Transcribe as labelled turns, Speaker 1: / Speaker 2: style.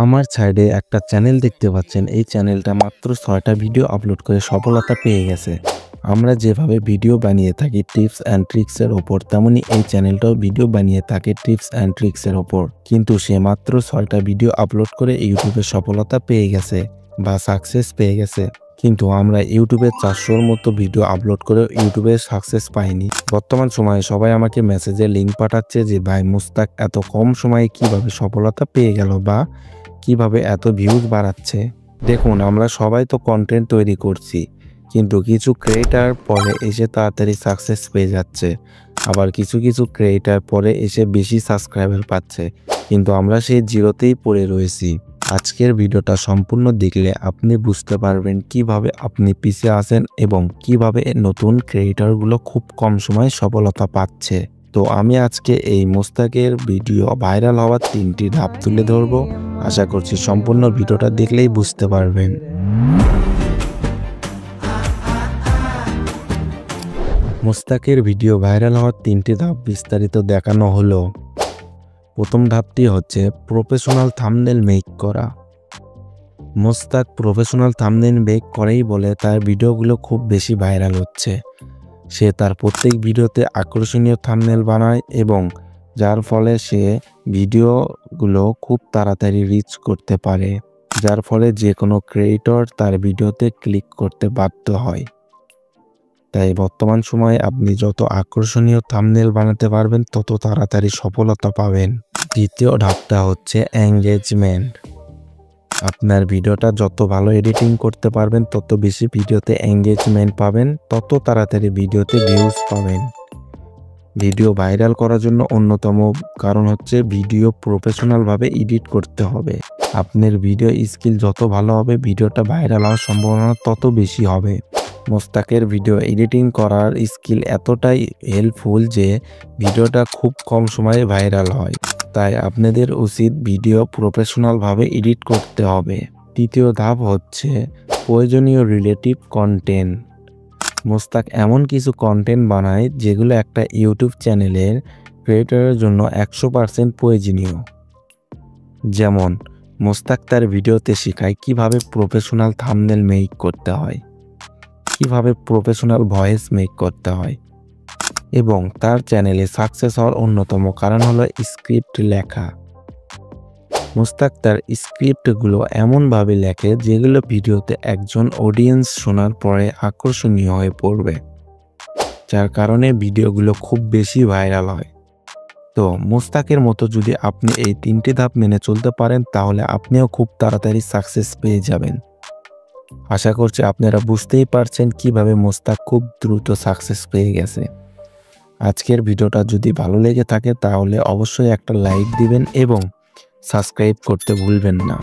Speaker 1: আমার সাইডে একটা চ্যানেল দেখতে পাচ্ছেন। এই চ্যানেলটা মাত্র 6টা ভিডিও আপলোড করে সফলতা পেয়ে গেছে। আমরা যেভাবে ভিডিও বানিয়ে থাকি টিপস অ্যান্ড ট্রিক্সের ওপর, তেমনি এই চ্যানেলটাও ভিডিও বানিয়ে থাকে টিপস অ্যান্ড ট্রিক্সের ওপর। কিন্তু সে মাত্র 6টা ভিডিও আপলোড করে ইউটিউবে সফলতা পেয়ে গেছে বা সাকসেস পেয়ে গেছে। কিন্তু আমরা ইউটিউবে 400-র মতো ভিডিও আপলোড করে ইউটিউবে সাকসেস পাইনি। বর্তমান সময়ে সবাই আমাকে মেসেজে লিঙ্ক পাঠাচ্ছে যে ভাই মুস্তাক এত কম সময়ে কিভাবে সফলতা পেয়ে গেল বা কিভাবে এত ভিউজ বাড়াচ্ছে। দেখুন, আমরা সবাই তো কন্টেন্ট তৈরি করছি, কিন্তু কিছু ক্রিয়েটার পরে এসে তাড়াতাড়ি সাকসেস পেয়ে যাচ্ছে, আবার কিছু ক্রিয়েটার পরে এসে বেশি সাবস্ক্রাইবার পাচ্ছে, কিন্তু আমরা সেই জিরোতেই পড়ে রয়েছি। আজকের ভিডিওটা সম্পূর্ণ দেখলে আপনি বুঝতে পারবেন কিভাবে আপনি পিছিয়ে আছেন এবং কিভাবে নতুন ক্রিয়েটরগুলো খুব কম সময়ে সফলতা পাচ্ছে। তো আমি আজকে এই মুস্তাকের ভিডিও ভাইরাল হওয়ার 3টি ধাপ তুলে ধরবো। আশা করছি সম্পূর্ণ ভিডিওটা দেখলেই বুঝতে পারবেন। মুস্তাকের ভিডিও ভাইরাল হওয়ার 3টি ধাপ বিস্তারিত দেখানো হলো। প্রথম ধাপটি হচ্ছে প্রফেশনাল থাম্বনেল মেক করা। মুস্তাক প্রফেশনাল থাম্বনেল মেক করেই বলে তার ভিডিওগুলো খুব বেশি ভাইরাল হচ্ছে। সে তার প্রত্যেক ভিডিওতে আকর্ষণীয় থাম্বনেল বানায় এবং যার ফলে সে ভিডিওগুলো খুব তাড়াতাড়ি রিচ করতে পারে, যার ফলে যে কোনো ক্রিয়েটর তার ভিডিওতে ক্লিক করতে বাধ্য হয়। তাই বর্তমান সময়ে আপনি যত আকর্ষণীয় থাম্বনেল বানাতে পারবেন তত তাড়াতাড়ি সফলতা পাবেন। দ্বিতীয় ধাপটা হচ্ছে এঙ্গেজমেন্ট। আপনার ভিডিওটা যত ভালো এডিটিং করতে পারবেন তত বেশি ভিডিওতে এঙ্গেজমেন্ট পাবেন, তত তাড়াতাড়ি ভিডিওতে ভিউজ পাবেন। ভিডিও ভাইরাল করার জন্য অন্যতম কারণ হচ্ছে ভিডিও প্রফেশনালভাবে এডিট করতে হবে। আপনার ভিডিও স্কিল যত ভালো হবে ভিডিওটা ভাইরাল হওয়ার সম্ভাবনা তত বেশি হবে। মুস্তাকের ভিডিও এডিটিং করার স্কিল এতটাই হেল্পফুল যে ভিডিওটা খুব কম সময়ে ভাইরাল হয়। তাই আপনাদের উচিত ভিডিও প্রফেশনালভাবে এডিট করতে হবে। তৃতীয় ধাপ হচ্ছে প্রয়োজনীয় রিলেটিভ কন্টেন্ট। মুস্তাক এমন কিছু কন্টেন্ট বানায় যেগুলো একটা ইউটিউব চ্যানেলের ক্রিয়েটরের জন্য 100% প্রয়োজনীয়। যেমন মুস্তাক তার ভিডিওতে শেখায় কিভাবে প্রফেশনাল থাম্বনেল মেক করতে হয়, কিভাবে প্রফেশনাল ভয়েস মেক করতে হয়, এবং তার চ্যানেলে সাকসেস হওয়ার অন্যতম কারণ হলো স্ক্রিপ্ট লেখা। মুস্তাক তার স্ক্রিপ্টগুলো এমনভাবে লেখে যেগুলো ভিডিওতে একজন অডিয়েন্স শোনার পরে আকর্ষণীয় হয়ে পড়বে, যার কারণে ভিডিওগুলো খুব বেশি ভাইরাল হয়। তো মুস্তাকের মতো যদি আপনি এই 3টি ধাপ মেনে চলতে পারেন তাহলে আপনিও খুব তাড়াতাড়ি সাকসেস পেয়ে যাবেন। আশা করছি আপনারা বুঝতেই পারছেন কিভাবে মুস্তাক খুব দ্রুত সাকসেস পেয়ে গেছে। আজকের ভিডিওটা যদি ভালো লেগে থাকে তাহলে অবশ্যই একটা লাইক দিবেন এবং সাবস্ক্রাইব করতে ভুলবেন না।